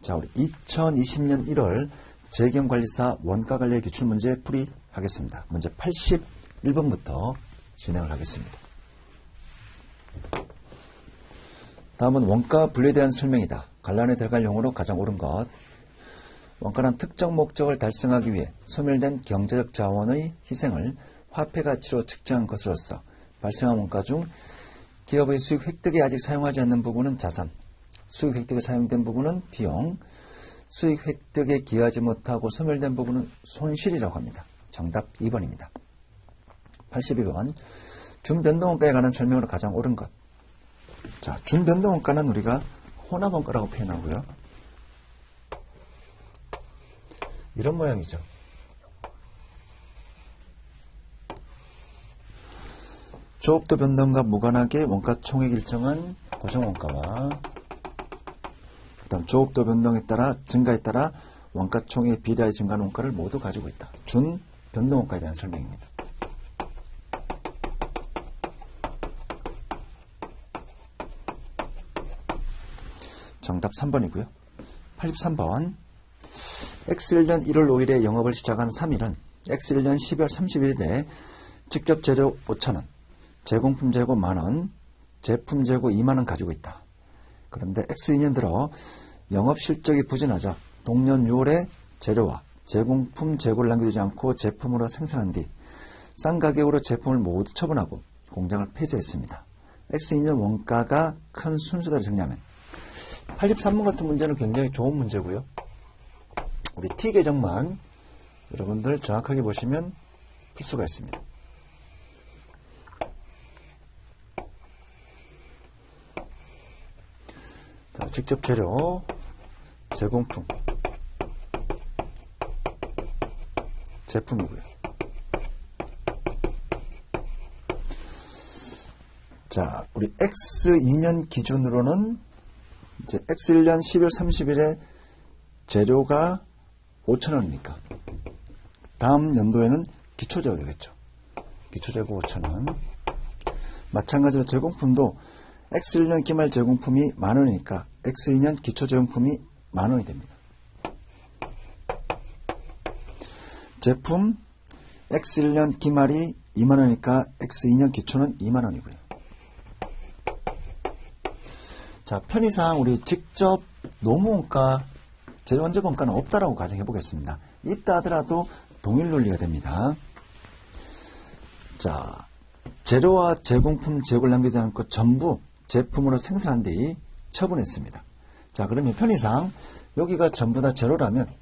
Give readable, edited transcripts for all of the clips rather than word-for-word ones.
자, 우리 2020년 1월 재경관리사 원가관리 기출문제 풀이하겠습니다. 문제 81번부터 진행을 하겠습니다. 다음은 원가 분류에 대한 설명이다. 관란에 들어갈 용어로 가장 옳은 것. 원가는 특정 목적을 달성하기 위해 소멸된 경제적 자원의 희생을 화폐 가치로 측정한 것으로서 발생한 원가 중 기업의 수익 획득에 아직 사용하지 않는 부분은 자산, 수익 획득에 사용된 부분은 비용, 수익 획득에 기여하지 못하고 소멸된 부분은 손실이라고 합니다. 정답 2번입니다. 82번. 준변동원가에 관한 설명으로 가장 옳은 것. 자, 준변동원가는 우리가 혼합원가라고 표현하고요. 이런 모양이죠. 조업도 변동과 무관하게 원가 총액 일정한 고정원가와 그다음 조업도 변동에 따라 증가에 따라 원가 총액 비례하여 증가하는 원가를 모두 가지고 있다. 준 변동원가에 대한 설명입니다. 정답 3번이고요. 83번. X1년 1월 5일에 영업을 시작한 3일은 X1년 12월 31일에 직접 재료 5,000원, 제공품 재고 만원, 제품 재고 2만원 가지고 있다. 그런데 X2년 들어 영업 실적이 부진하자 동년 6월에 재료와 제공품 재고를 남겨두지 않고 제품으로 생산한 뒤 싼 가격으로 제품을 모두 처분하고 공장을 폐쇄했습니다. X2년 원가가 큰 순서대로 정리하면 83번 같은 문제는 굉장히 좋은 문제고요. 우리 T 계정만 여러분들 정확하게 보시면 풀 수가 있습니다. 자, 직접 재료, 제공품, 제품이고요. 자, 우리 X2년 기준으로는 이제 X1년 12월 30일에 재료가 5,000원이니까 다음 연도에는 기초재고겠죠. 기초재고 5,000원. 마찬가지로 제공품도 X1년 기말 제공품이 만원이니까 X2년 기초제공품이 만원이 됩니다. 제품 X1년 기말이 2만원이니까 X2년 기초는 2만원이고요. 자, 편의상 우리 직접 노무원가, 재료원재원가는 없다라고 가정해 보겠습니다. 있다 하더라도 동일 논리가 됩니다. 자, 재료와 제공품 재고를 남기지 않고 전부 제품으로 생산한 뒤 처분했습니다. 자, 그러면 편의상 여기가 전부 다 재료라면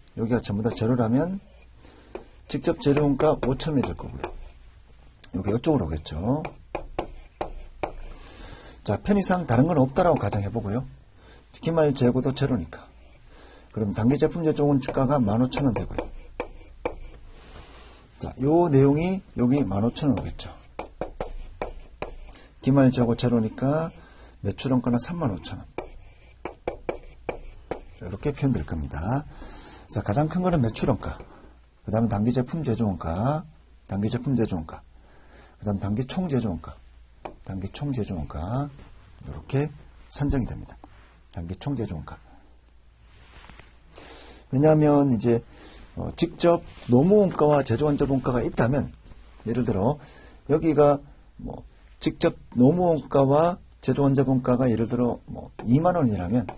직접 재료원가 5,000원이 될 거고요. 여기 이쪽으로 오겠죠. 자, 편의상 다른 건 없다라고 가정해 보고요. 기말 재고도 재료니까. 그럼 단기 제품 제조원 주가가 15,000원 되고요. 자, 요 내용이 여기 15,000원 오겠죠. 기말 재고 재료니까 매출원가는 35,000원. 이렇게 표현될 겁니다. 자, 가장 큰 거는 매출원가. 그 다음에 단기 제품 제조원가, 그 다음 단기 총 제조원가, 이렇게 산정이 됩니다. 단기 총 제조원가. 왜냐하면 이제 직접 노무원가와 제조원재원가가 있다면, 예를 들어 여기가 뭐 직접 노무원가와 제조원재원가가 예를 들어 뭐 2만원이라면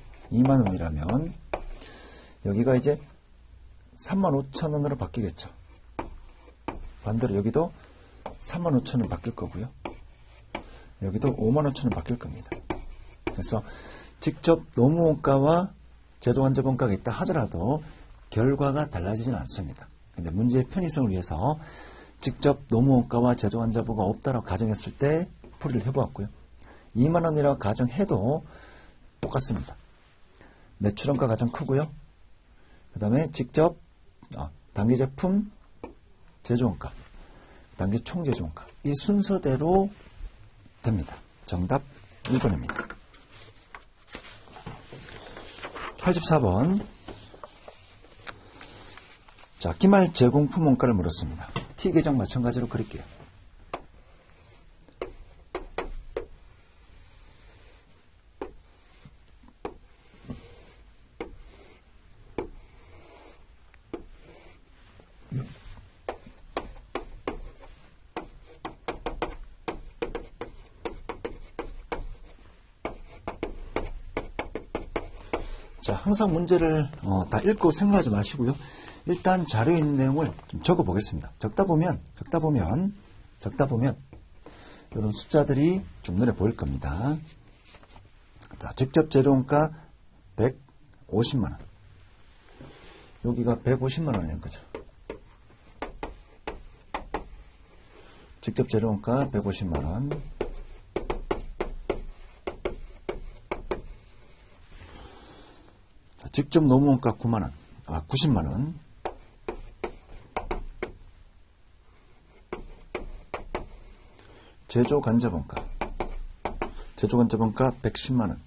여기가 이제 35,000원으로 바뀌겠죠. 반대로 여기도 35,000원 바뀔 거고요. 여기도 55,000원 바뀔 겁니다. 그래서 직접 노무원가와 제조원재원가가 있다 하더라도 결과가 달라지지는 않습니다. 근데 문제의 편의성을 위해서 직접 노무원가와 제조원재원가가 없다라고 가정했을 때 풀이를 해보았고요. 2만원이라고 가정해도 똑같습니다. 매출원가 가장 크고요. 그 다음에 직접 단기 제품 제조원가, 단기 총 제조원가, 이 순서대로 됩니다. 정답 1번입니다. 84번. 자, 기말 제공품 원가를 물었습니다. T 계정 마찬가지로 그릴게요. 자, 항상 문제를 다 읽고 생각하지 마시고요. 일단 자료에 있는 내용을 좀 적어 보겠습니다. 적다 보면 이런 숫자들이 좀 눈에 보일 겁니다. 자, 직접 재료원가 150만원. 여기가 150만원인 거죠. 직접 재료원가 150만원. 직접 노무원가 90만원. 제조 간접원가 110만원.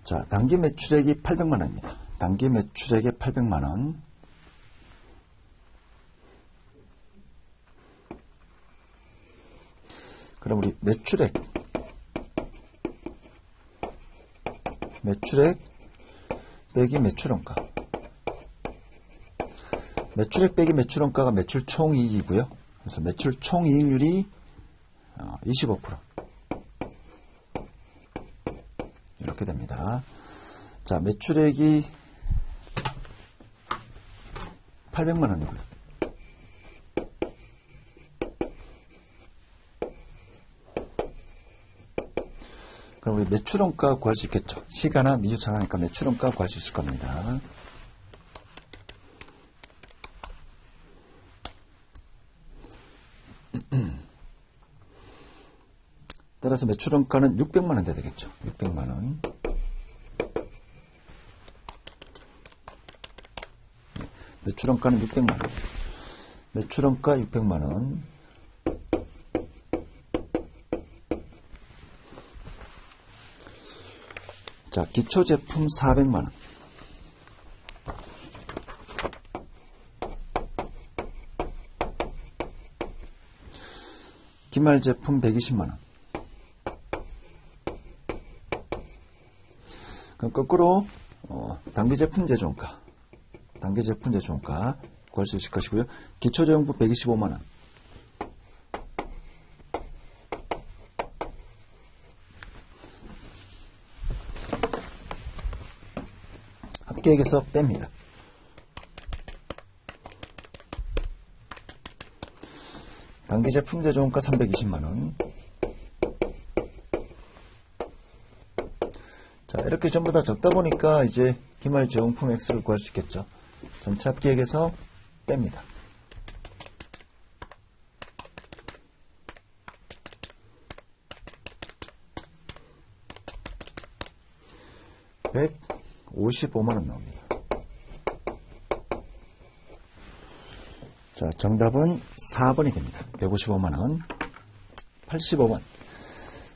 자, 단기 매출액이 800만원입니다. 단기 매출액이 800만원. 그럼 우리 매출액 빼기 매출원가. 매출액 빼기 매출원가가 매출 총이익이고요. 그래서 매출 총이익률이 25%. 이렇게 됩니다. 자, 매출액이 800만원이고요. 그럼 우리 매출원가 구할 수 있겠죠. 시가나 미주상하니까 매출원가 구할 수 있을 겁니다. 따라서 매출원가는 600만원 돼야 되겠죠. 600만원. 매출원가는 600만원. 매출원가 600만원. 자, 기초제품 400만원. 기말제품 120만원. 그럼 거꾸로 단기제품 제조원가 구할 수 있을 것이고요. 기초제용품 125만원. 합계액에서 뺍니다. 단기제품 제조원가 320만원. 자, 이렇게 전부 다 적다 보니까 이제 기말 제용품 X를 구할 수 있겠죠. 전체 합계액에서 뺍니다. $155만원 나옵니다. 자, 정답은 4번이 됩니다. 155만원. 85번.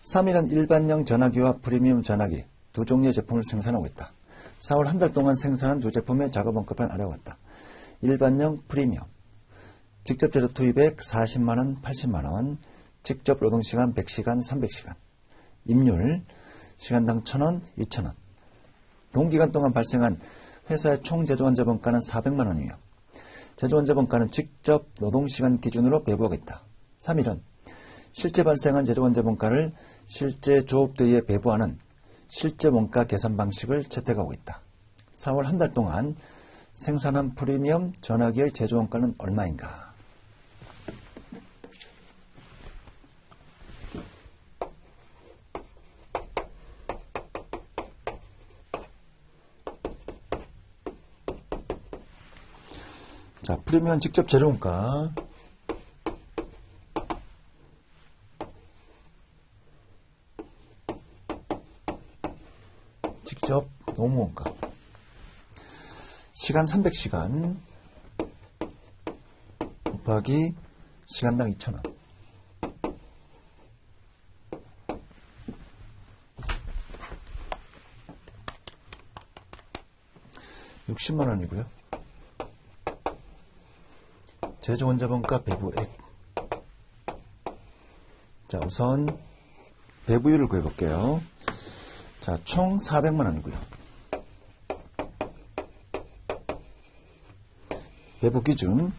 3일은 일반형 전화기와 프리미엄 전화기 두 종류의 제품을 생산하고 있다. 4월 한 달 동안 생산한 두 제품의 작업원가는 아래와 같다. 일반형 프리미엄. 직접 재료 투입액 40만원, 80만원. 직접 노동시간 100시간, 300시간. 임률 시간당 1,000원, 2,000원. 동기간 동안 발생한 회사의 총 제조원자본가는 400만원이며 제조원자본가는 직접 노동시간 기준으로 배부하겠다. 3일은 실제 발생한 제조원자본가를 실제 조업대에 배부하는 실제 원가 계산 방식을 채택하고 있다. 4월 한 달 동안 생산한 프리미엄 전화기의 제조원가는 얼마인가? 자, 프리미엄 직접 재료원가. 직접 노무원가. 시간 300시간 곱하기 시간당 2,000원. $60만원이고요. 제조원자본가 배부액. 자, 우선 배부율을 구해볼게요. 자, 총 400만원이고요. 배부기준.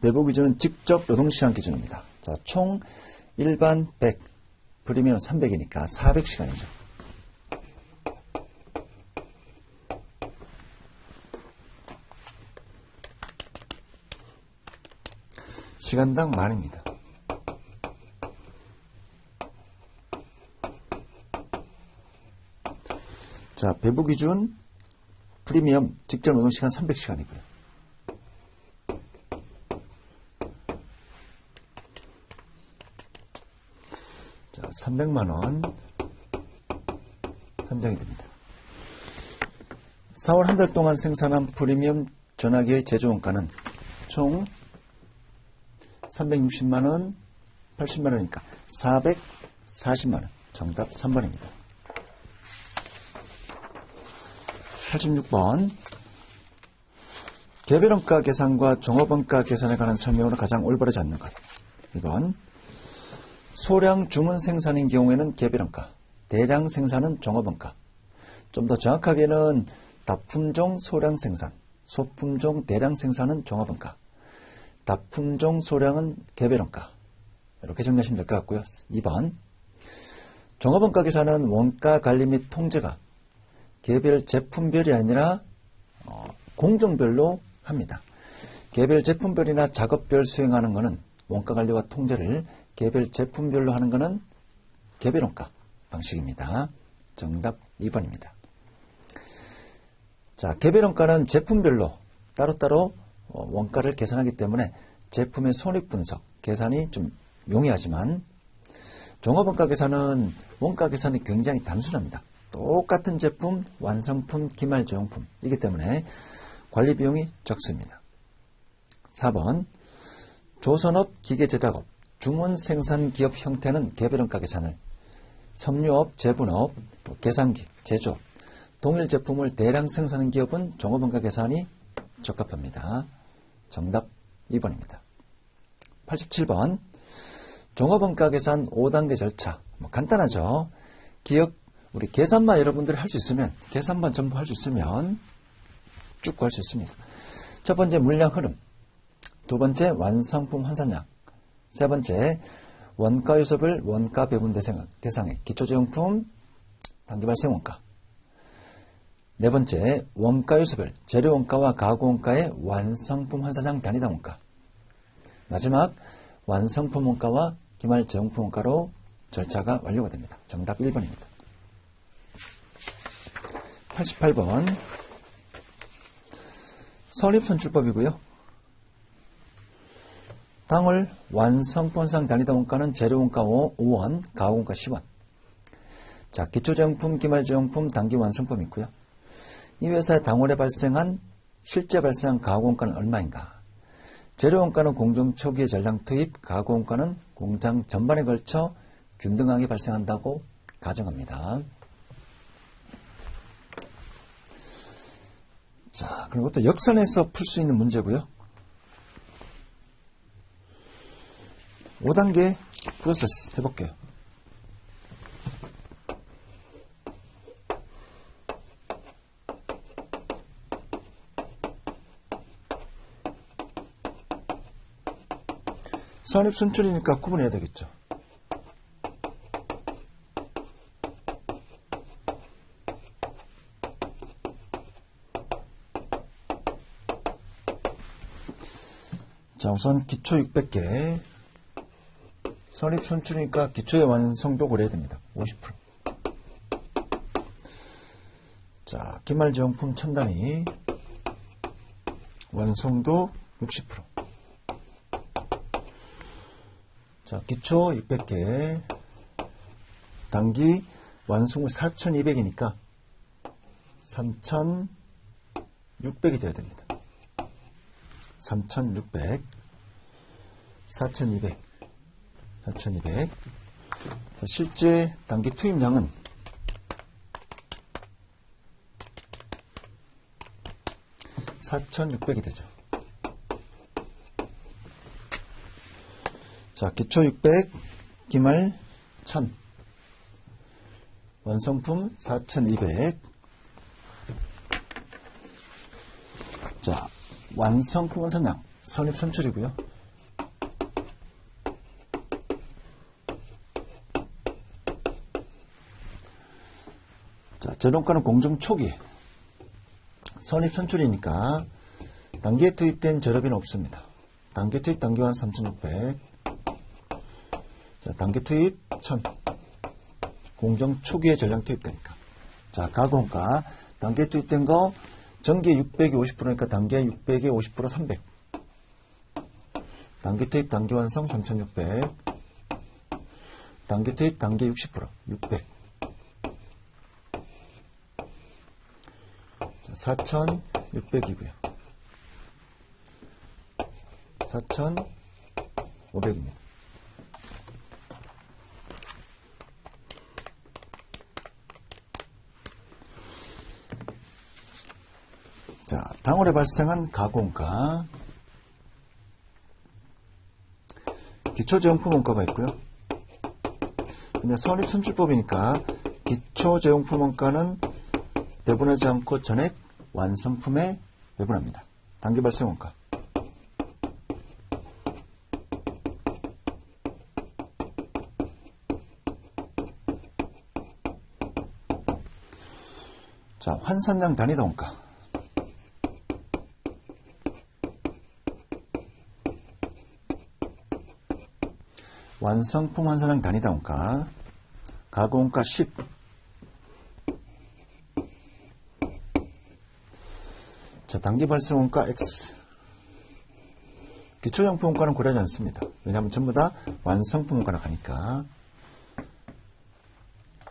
배부기준은 직접 노동시간 기준입니다. 자, 총 일반 100, 프리미엄 300이니까 400시간이죠. 시간당 만입니다. 자, 배부 기준 프리미엄 직전 노동시간 300시간이고요. 자, 300만원 산정이 됩니다. 4월 한 달 동안 생산한 프리미엄 전화기의 제조원가는 총 360만원, 80만원이니까 440만원. 정답 3번입니다. 86번. 개별원가 계산과 종합원가 계산에 관한 설명으로 가장 올바르지 않는 것. 2번. 소량 주문 생산인 경우에는 개별원가, 대량 생산은 종합원가. 좀 더 정확하게는 다품종 소량 생산, 소품종 대량 생산은 종합원가, 다품종 소량은 개별원가. 이렇게 정리하시면 될 것 같고요. 2번. 종합원가 계산은 원가 관리 및 통제가 개별 제품별이 아니라 공정별로 합니다. 개별 제품별이나 작업별 수행하는 것은 원가 관리와 통제를 개별 제품별로 하는 것은 개별원가 방식입니다. 정답 2번입니다. 자, 개별원가는 제품별로 따로따로 원가를 계산하기 때문에 제품의 손익분석, 계산이 좀 용이하지만 종합원가 계산은 원가 계산이 굉장히 단순합니다. 똑같은 제품, 완성품, 기말제용품이기 때문에 관리 비용이 적습니다. 4번. 조선업, 기계제작업, 주문 생산 기업 형태는 개별원가 계산을, 섬유업, 제분업, 계산기, 제조업, 동일 제품을 대량 생산하는 기업은 종합원가 계산이 적합합니다. 정답 2번입니다. 87번. 종합원가 계산 5단계 절차. 간단하죠. 우리 계산만 여러분들이 할 수 있으면, 계산만 전부 할 수 있으면 쭉 구할 수 있습니다. 첫 번째, 물량 흐름. 두 번째, 완성품 환산량. 세 번째, 원가 요소별 원가 배분 대상의 기초제용품 단기 발생 원가. 네 번째, 원가 요소별 재료 원가와 가구 원가의 완성품 환산량 단위당 원가. 마지막, 완성품 원가와 기말 제용품 원가로 절차가 완료가 됩니다. 정답 1번입니다. 88번. 선입선출법이고요. 당월 완성품상 단위당 원가는 재료원가 5원, 가구원가 10원. 자, 기초제용품, 기말제용품, 단기 완성품이 있고요. 이 회사의 당월에 실제 발생한 가구원가는 얼마인가? 재료원가는 공정 초기의 전량 투입, 가구원가는 공장 전반에 걸쳐 균등하게 발생한다고 가정합니다. 자, 그리고 또 역선에서 풀 수 있는 문제고요. 5단계 프로세스 해볼게요. 선입선출이니까 구분해야 되겠죠. 자, 우선 기초 600개. 선입선출이니까 기초의 완성도 고려해야 됩니다. 50%. 자, 기말제용품 1000단위. 완성도 60%. 자, 기초 600개. 단기 완성물 4200이니까 3600이 되어야 됩니다. 3600. 4200. 4200. 자, 실제 단기 투입량은 (4600이) 되죠. 자, 기초 600, 기말 1000, 완성품 4200. 자, 완성품 완산량 선입선출이고요. 자, 재론가는 공정 초기. 선입 선출이니까 단기에 투입된 재료비는 없습니다. 단기 투입 단기환 3,600. 자, 단기 투입 1,000. 공정 초기에 전량 투입되니까. 자, 가공가. 단기에 투입된 거 전기에 600이 50%니까 단기에 600에 50% 300. 단기 투입 단기 완성 3,600. 단기 투입 단기 60% 600. 4,600이고요. 4,500입니다. 자, 당월에 발생한 가공가. 기초제용품 원가가 있고요. 근데 선입 선출법이니까 기초제용품 원가는 배분하지 않고 전액 완성품에 배분합니다. 단기 발생 원가. 자, 환산량 단위 원가. 완성품 환산량 단위 원가. 가공가 10. 자, 단기 발생 원가 X. 기초용품 원가는 고려하지 않습니다. 왜냐하면 전부 다 완성품 원가로 가니까.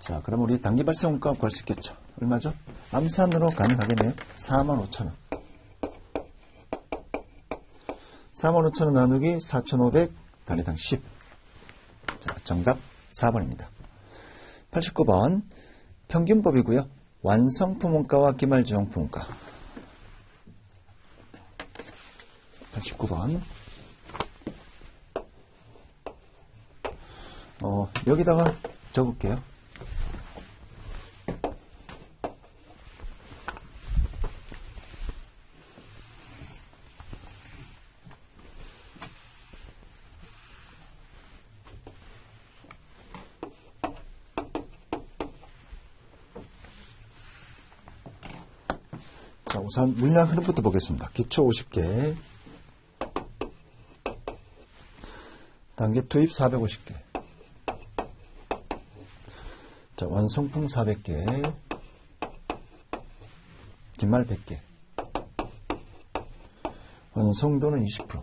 자, 그럼 우리 단기 발생 원가 구할 수 있겠죠. 얼마죠? 암산으로 가능하겠네요. 45,000원. 45,000원 나누기 4,500 단위당 10. 자, 정답 4번입니다. 89번 평균법이고요. 완성품 원가와 기말지용품 원가. 89번. 여기다가 적을게요. 자, 우선 물량 흐름부터 보겠습니다. 기초 50개. 단기 투입 450개. 자, 완성품 400개. 기말 100개. 완성도는 20%.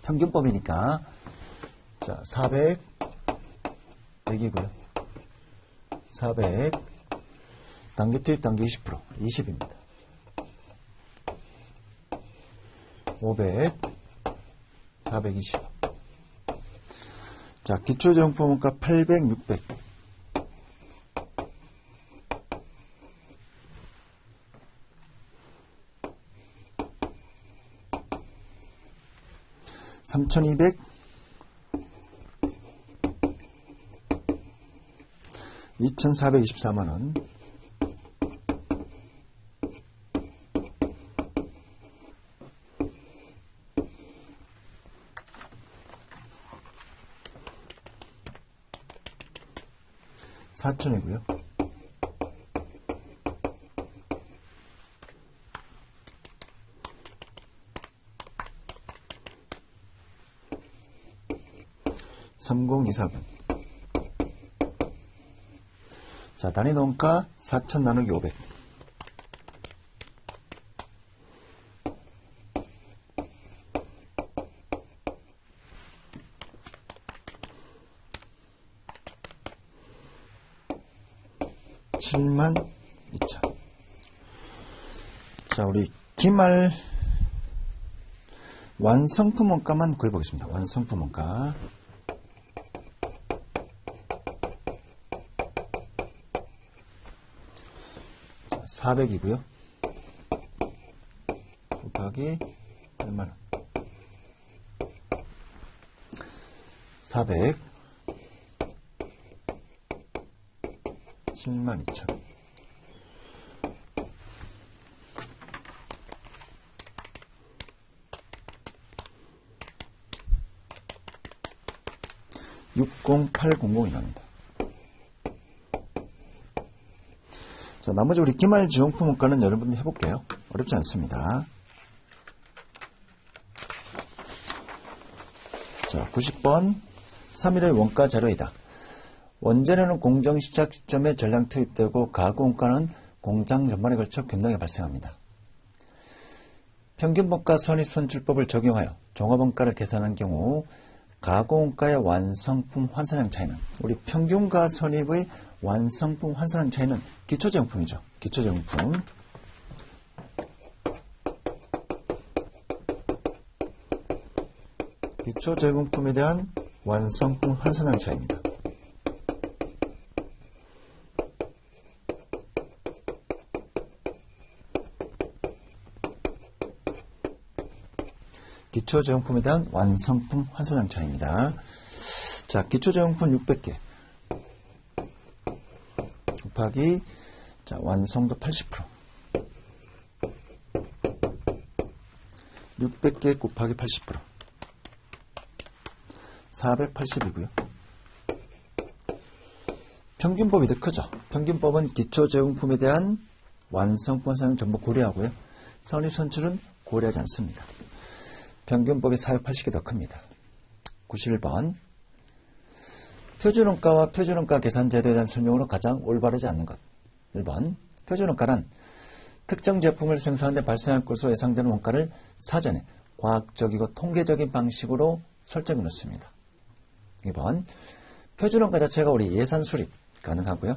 평균법이니까, 자, 400, 100이고요. 400, 단기 투입 단기 20%, 20입니다. 500, 420. 자, 기초제용품 원가 800, 600. (3,200) 2,424만원. (4,000이고요) (3024번) 자, 단위 원가 4,000 나누기 500. (72,000) 자, 우리 기말 완성품 원가만 구해보겠습니다. 완성품 원가. 자, 400이고요. 곱하기 얼마나? 400. 72,000. (60800이) 나옵니다. 자, 나머지 우리 기말지용품 원가는 여러분들이 해볼게요. 어렵지 않습니다. 자, 90번 3일의 원가 자료이다. 원재료는 공정 시작 시점에 전량 투입되고 가구 원가는 공장 전반에 걸쳐 균등하게 발생합니다. 평균원가 선입선출법을 적용하여 종합원가를 계산한 경우 가구 원가의 완성품 환산량 차이는, 우리 평균과 선입의 완성품 환산량 차이는 기초제공품이죠. 기초제공품. 기초제공품에 대한 완성품 환산량 차이입니다. 기초제공품에 대한 완성품 환산량 차이입니다. 자, 기초제공품 600개 곱하기 자, 완성도 80%. 600개 곱하기 80%. 480이고요. 평균법이 더 크죠. 평균법은 기초제공품에 대한 완성품 환산량 전부 고려하고요. 선입선출은 고려하지 않습니다. 평균법이 480개 더 큽니다. 91번. 표준원가와 표준원가 계산 제도에 대한 설명으로 가장 올바르지 않는 것. 1번. 표준원가란 특정 제품을 생산하는 데 발생할 것으로 예상되는 원가를 사전에 과학적이고 통계적인 방식으로 설정해 놓습니다. 2번. 표준원가 자체가 우리 예산 수립 가능하고요.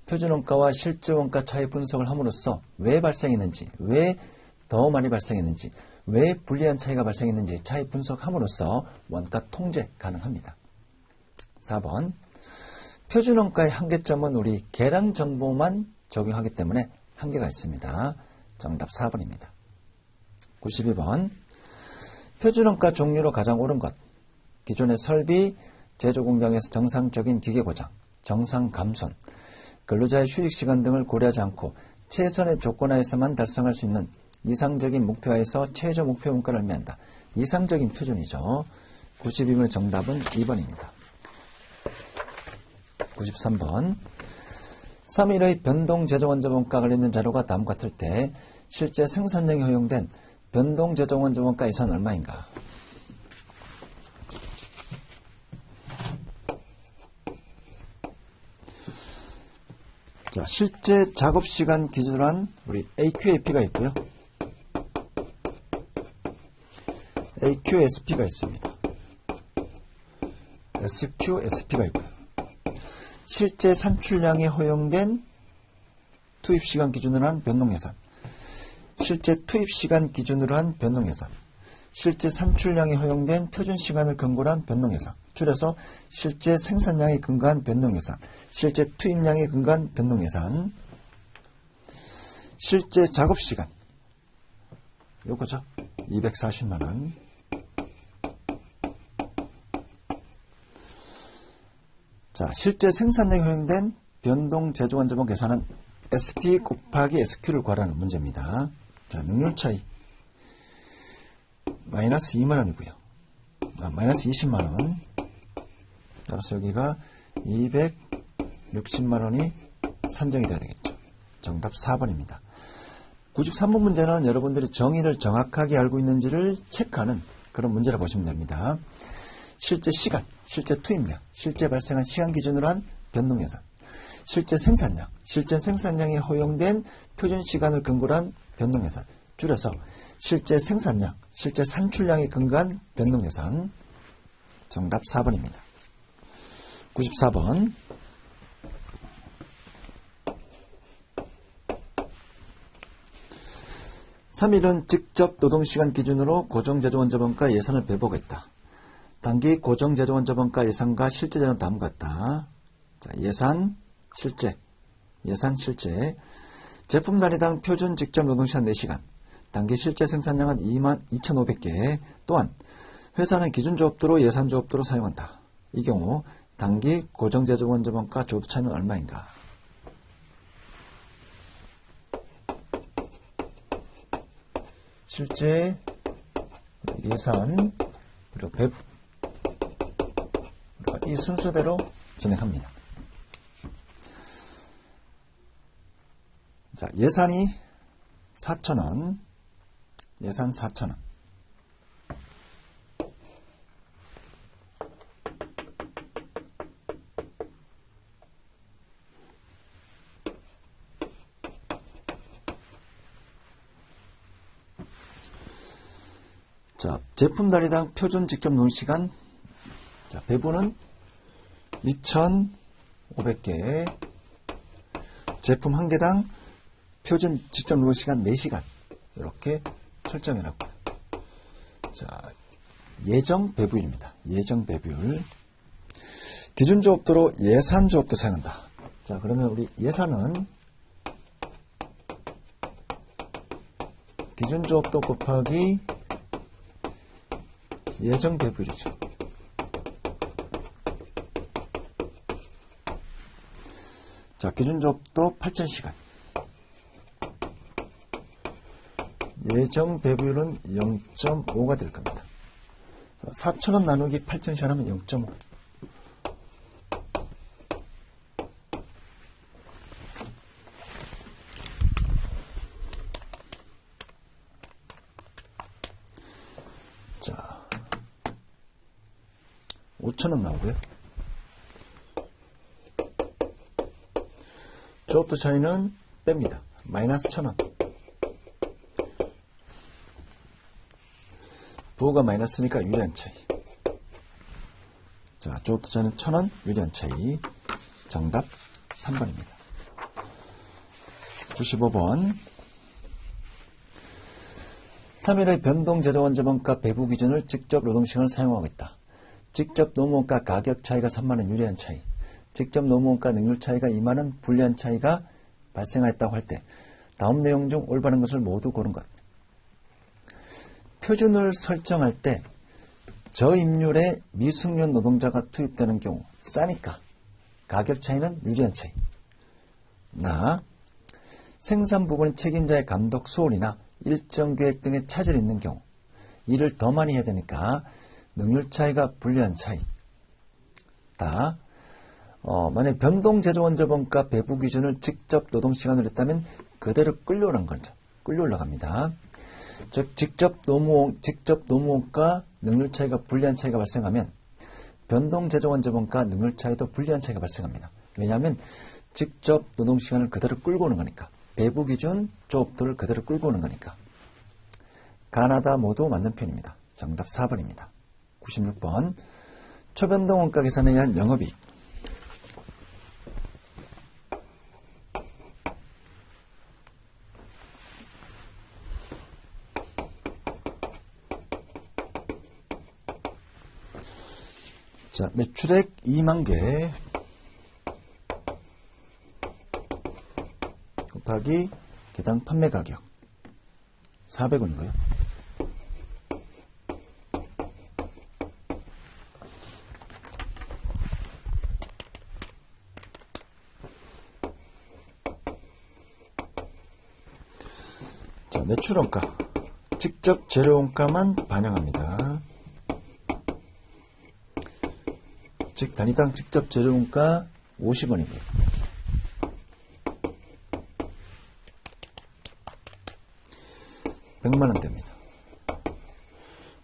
표준원가와 실제원가 차이 분석을 함으로써 왜 발생했는지, 왜 더 많이 발생했는지, 왜 불리한 차이가 발생했는지 차이 분석함으로써 원가 통제 가능합니다. 4번. 표준원가의 한계점은 우리 계량 정보만 적용하기 때문에 한계가 있습니다. 정답 4번입니다. 92번. 표준원가 종류로 가장 옳은 것. 기존의 설비, 제조 공장에서 정상적인 기계 고장, 정상 감손, 근로자의 휴식시간 등을 고려하지 않고 최선의 조건하에서만 달성할 수 있는 이상적인 목표하에서 최저 목표 원가를 의미한다. 이상적인 표준이죠. 92번 정답은 2번입니다. 93번. 3일의 변동 제조원자 원가 관련된 자료가 다음과 같을 때 실제 생산량이 허용된 변동 제조원자 원가 예산은 얼마인가? 자, 실제 작업시간 기준으로 한 우리 AQAP가 있고요. AQSP가 있습니다. SQSP가 있고요. 실제 산출량에 허용된 투입시간 기준으로 한 변동예산, 실제 투입시간 기준으로 한 변동예산, 실제 산출량에 허용된 표준시간을 근거로 한 변동예산, 줄여서 실제 생산량에 근거한 변동예산, 실제 투입량에 근거한 변동예산, 실제 작업시간, 요거죠. 240만원. 자, 실제 생산량에 허용된 변동 제조원자본 계산은 SP 곱하기 SQ를 구하라는 문제입니다. 자, 능률 차이 마이너스 2만원이고요. 마이너스 20만원. 따라서 여기가 260만원이 산정이 돼야 되겠죠. 정답 4번입니다. 93번 문제는 여러분들이 정의를 정확하게 알고 있는지를 체크하는 그런 문제라 보시면 됩니다. 실제 시간, 실제 투입량, 실제 발생한 시간 기준으로 한 변동예산, 실제 생산량, 실제 생산량에 허용된 표준시간을 근거로 한 변동예산, 줄여서 실제 생산량, 실제 산출량에 근거한 변동예산. 정답 4번입니다. 94번. (3일은) 직접 노동시간 기준으로 고정제조원자본가 예산을 배보겠다. 단기 고정제조원자본가 예산과 실제 재료는 다음과 같다. 자, 예산, 실제. 예산, 실제. 제품 단위당 표준 직접 노동시간 4시간. 단기 실제 생산량은 22,500개. 또한 회사는 기준조업도로 예산조업도로 사용한다. 이 경우 단기 고정제조원자본가 조업 차이는 얼마인가? 실제, 예산, 그리고 배부. 이 순서대로 진행합니다. 자, 예산이 4,000원. 예산 4,000원. 자, 제품 단위당 표준 직접 노동시간. 자, 배부는 2,500개. 제품 한 개당 표준 직접 노동시간 4시간. 이렇게 설정해놨고요. 자, 예정 배부율입니다. 예정 배부율. 기준 조업도로 예산 조업도 사용한다. 자, 그러면 우리 예산은 기준 조업도 곱하기 예정 배부율이죠. 자, 기준 조업도 8,000시간. 예정 배부율은 0.5가 될 겁니다. 4,000원 나누기 8,000시간 하면 0.5. 자, 5,000원 나오고요. 조업도 차이는 뺍니다. 마이너스 1,000원. 부호가 마이너스니까 유리한 차이. 자, 조업도 차이는 1,000원, 유리한 차이. 정답 3번입니다. 95번. 3일의 변동 제조원자본가 배부 기준을 직접 노동시간을 사용하고 있다. 직접 노무원가 가격 차이가 3만원 유리한 차이. 직접 노무원가 능률 차이가 2만원 불리한 차이가 발생하였다고 할 때 다음 내용 중 올바른 것을 모두 고른 것. 표준을 설정할 때 저임률의 미숙련 노동자가 투입되는 경우 싸니까 가격 차이는 유리한 차이. 나 생산 부분 책임자의 감독 소홀이나 일정 계획 등의 차질이 있는 경우 일을 더 많이 해야 되니까 능률 차이가 불리한 차이. 다 만약 변동 제조원자본가 배부 기준을 직접 노동시간으로 했다면 그대로 끌려 올라갑니다. 즉 직접 노무원가 능률 차이가 불리한 차이가 발생하면 변동 제조원자본가 능률 차이도 불리한 차이가 발생합니다. 왜냐하면 직접 노동시간을 그대로 끌고 오는 거니까. 배부 기준 조업도를 그대로 끌고 오는 거니까. 가나다 모두 맞는 편입니다. 정답 4번입니다. 96번. 초변동 원가 계산에 의한 영업이익. 자, 매출액 2만 개 곱하기 개당 판매 가격 400원이고요. 자, 매출원가 직접 재료원가만 반영합니다. 즉 단위당 직접 재료원가 50원이고요. $100만원대입니다.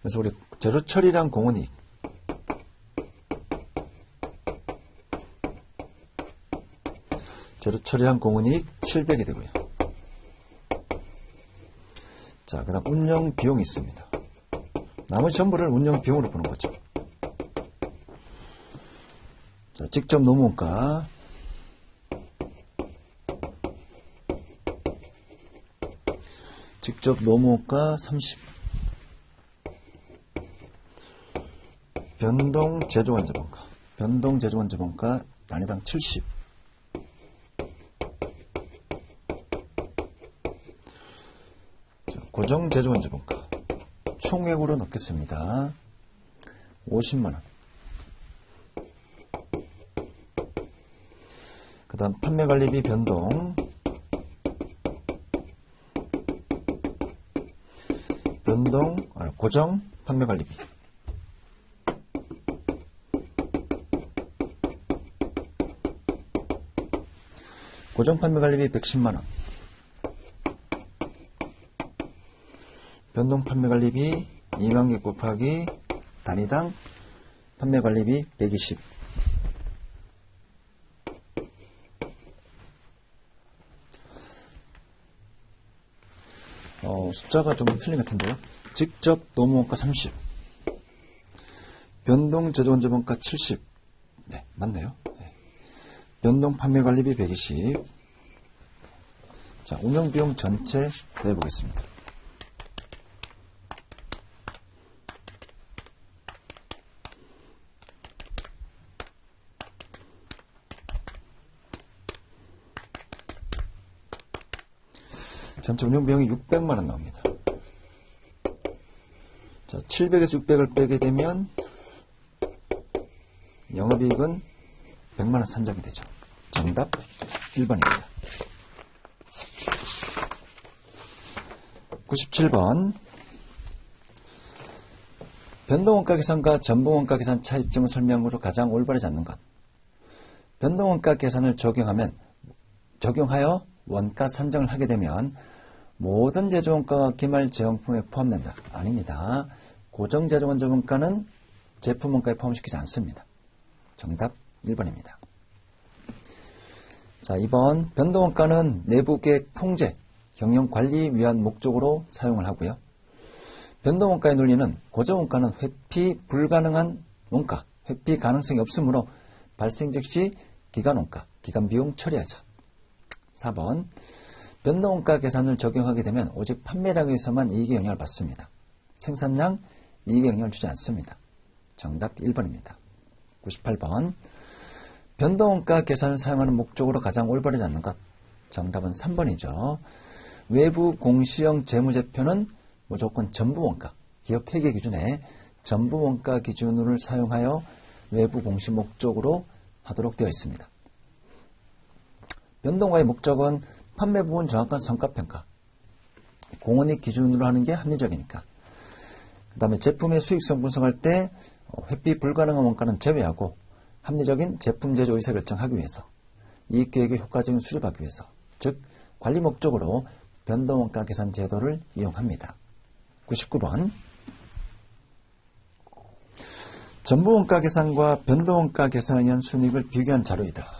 그래서 우리 재료 처리량 공원이익 재료 처리량 공원이익 700이 되고요. 자, 그 다음 운영 비용이 있습니다. 나머지 전부를 운영 비용으로 보는 거죠. 자, 직접 노무원가 직접 노무원가 30 변동 제조원자본가 단위당 70 자, 고정 제조원자본가 총액으로 넣겠습니다. 50만원. 그 다음 판매관리비 변동 고정 판매관리비 고정 판매관리비 110만원 변동 판매관리비 2만 개 곱하기 단위당 판매관리비 120. 숫자가 좀 틀린 것 같은데요. 직접 노무원가 30. 변동 제조원자본가 70. 네, 맞네요. 네. 변동 판매관리비 120. 자, 운영비용 전체 내보겠습니다. 전체 운영비용이 600만원 나옵니다. 자, 700에서 600을 빼게 되면 영업이익은 100만원 산정이 되죠. 정답 1번입니다. 97번. 변동원가 계산과 전부원가 계산 차이점을 설명으로 가장 올바르지 않는 것. 변동원가 계산을 적용하여 원가 산정을 하게 되면 모든 제조원가가 기말 제형품에 포함된다. 아닙니다. 고정 제조원자본가는 제품원가에 포함시키지 않습니다. 정답 1번입니다. 자, 2번. 변동원가는 내부계획 통제, 경영관리 위한 목적으로 사용을 하고요. 변동원가의 논리는 고정원가는 회피 불가능한 원가, 회피 가능성이 없으므로 발생 즉시 기간원가, 기간비용 처리하자. 4번. 변동원가 계산을 적용하게 되면 오직 판매량에서만 이익의 영향을 받습니다. 생산량, 이익의 영향을 주지 않습니다. 정답 1번입니다. 98번. 변동원가 계산을 사용하는 목적으로 가장 올바르지 않는 것. 정답은 3번이죠. 외부 공시형 재무제표는 무조건 전부원가, 기업 회계 기준에 전부원가 기준을 사용하여 외부 공시 목적으로 하도록 되어 있습니다. 변동과의 목적은 판매 부분 정확한 성과평가, 공원익 기준으로 하는 게 합리적이니까. 그 다음에 제품의 수익성 분석할 때 회피 불가능한 원가는 제외하고 합리적인 제품 제조 의사결정하기 위해서, 이익계획의 효과적인 수립하기 위해서, 즉 관리 목적으로 변동원가 계산 제도를 이용합니다. 99번. 전부원가 계산과 변동원가 계산에 의한 순이익을 비교한 자료이다.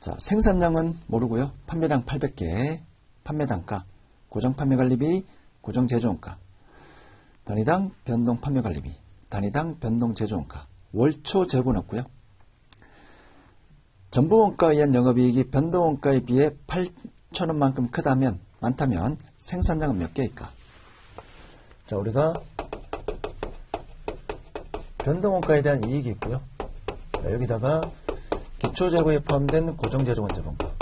자, 생산량은 모르고요. 판매량 800개, 판매단가, 고정 판매관리비, 고정 제조원가, 단위당 변동 판매관리비, 단위당 변동 제조원가, 월초 재고는 없고요. 전부원가에 의한 영업이익이 변동원가에 비해 8,000원만큼 많다면 생산량은 몇 개일까? 자, 우리가 변동원가에 대한 이익이 있고요. 자, 여기다가 기초재고에 포함된 고정제조원자본가,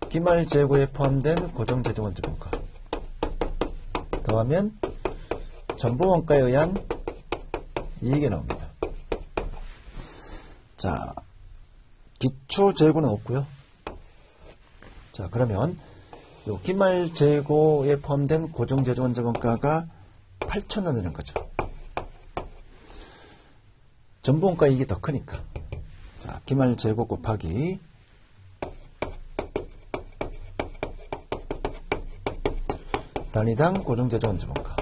기말재고에 포함된 고정제조원자본가 더하면 전부원가에 의한 이익이 나옵니다. 자, 기초재고는 없고요. 자, 그러면 요 기말재고에 포함된 고정제조원자본가가 8,000원 되는 거죠. 전부원가 이익이 더 크니까. 자, 기말재고 곱하기 단위당 고정제조원자본가,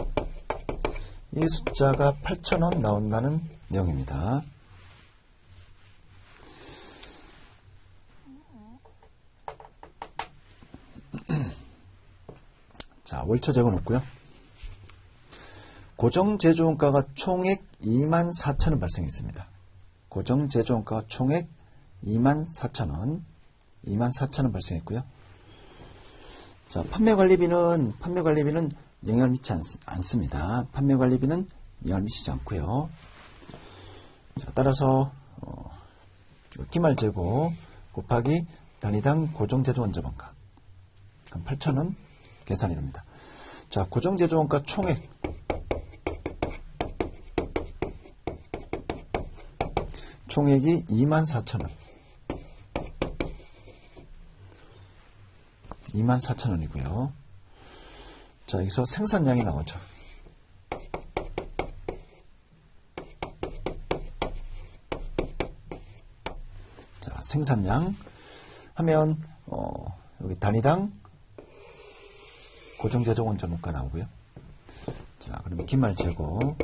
이 숫자가 8,000원 나온다는 내용입니다. 자, 월초 재고는 없고요. 고정제조원가가 총액 24,000원 발생했습니다. 고정제조원가가 총액 24,000원, 24,000원 발생했고요. 자, 판매관리비는 영향을 미치지 않습니다. 판매관리비는 영향을 미치지 않고요. 자, 따라서 기말재고 곱하기 단위당 고정제조원자본가, 그럼 8,000원 계산이 됩니다. 자, 고정제조원가 총액 총액이 24,000원. 24,000원이고요. 자, 여기서 생산량이 나오죠. 자, 생산량 하면 여기 단위당 고정제조 원자목가 나오고요. 자, 그러면 기말재고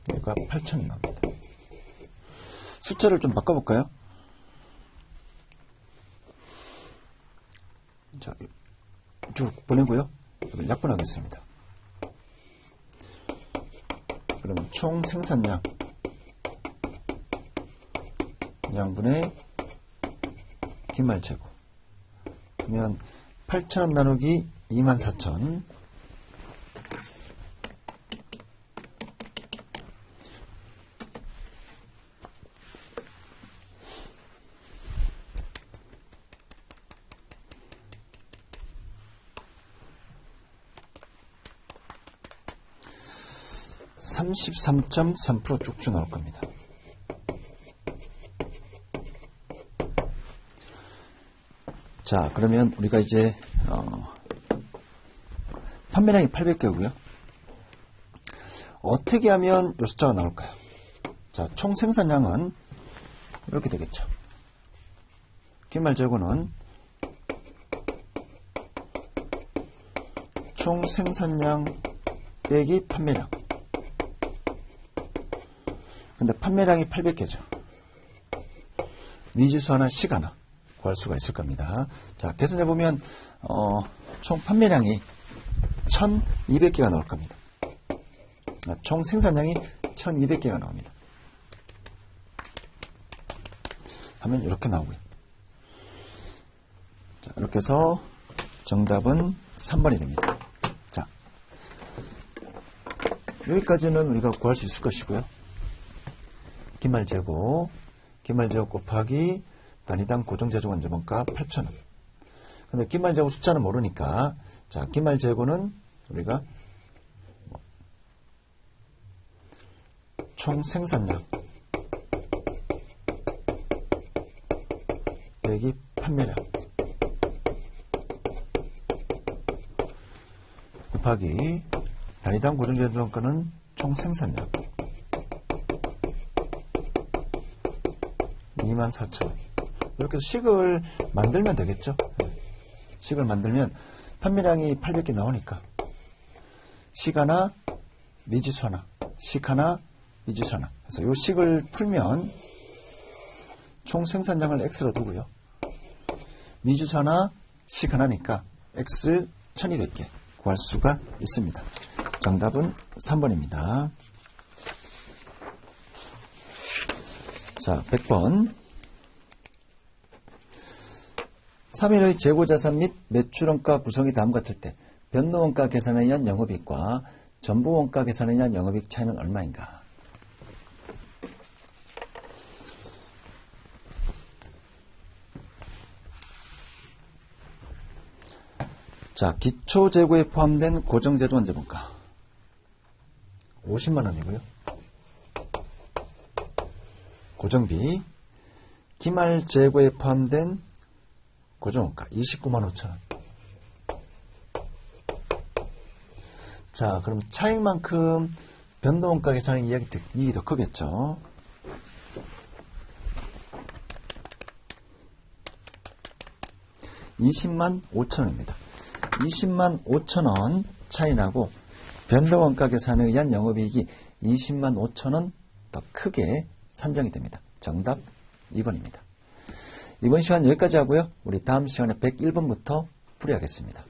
여기가 8,000이 나옵니다. 숫자를 좀 바꿔볼까요? 자, 쭉 보내고요. 약분하겠습니다. 그러면 총 생산량 양분의 기말재고 그러면 8,000 나누기 24,000 33.3% 쭉쭉 나올 겁니다. 자, 그러면 우리가 이제 판매량이 800개고요. 어떻게 하면 이 숫자가 나올까요? 자, 총 생산량은 이렇게 되겠죠. 기말재고는 총 생산량 빼기 판매량. 근데 판매량이 800개죠. 미지수 하나, 식 하나 구할 수가 있을 겁니다. 자, 계산해보면 총 판매량이 1200개가 나올 겁니다. 총 생산량이 1200개가 나옵니다. 하면 이렇게 나오고요. 자, 이렇게 해서 정답은 3번이 됩니다. 자, 여기까지는 우리가 구할 수 있을 것이고요. 기말재고 곱하기 단위당 고정제조 원자원가 8,000원. 근데 기말재고 숫자는 모르니까, 자, 기말재고는 우리가 총 생산량 빼기 판매량 곱하기 단위당 고정제조 원가는 총 생산량 24,000원. 이렇게 해서 식을 만들면 되겠죠. 식을 만들면 판매량이 800개 나오니까 식 하나, 미지수 하나, 식 하나, 미지수 하나. 그래서 이 식을 풀면 총 생산량을 X로 두고요. 미지수 하나, 식 하나니까 X 1200개 구할 수가 있습니다. 정답은 3번입니다. 자, 100번. 3일의 재고자산 및 매출원가 구성이 다음과 같을 때 변동원가 계산에 의한 영업이익과 전부원가 계산에 의한 영업이익 차이는 얼마인가? 자, 기초재고에 포함된 고정제조 원자원가 50만원이고요. 고정비, 기말재고에 포함된 고정원가 29만 5천원. 자, 그럼 차익만큼 변동원가 계산의 이익이 더 크겠죠. (20만 5천원입니다) 20만 5천원 차이 나고 변동원가 계산에 의한 영업이익이 20만 5천원 더 크게 산정이 됩니다. 정답 2번입니다. 이번 시간 여기까지 하고요. 우리 다음 시간에 101번부터 풀이하겠습니다.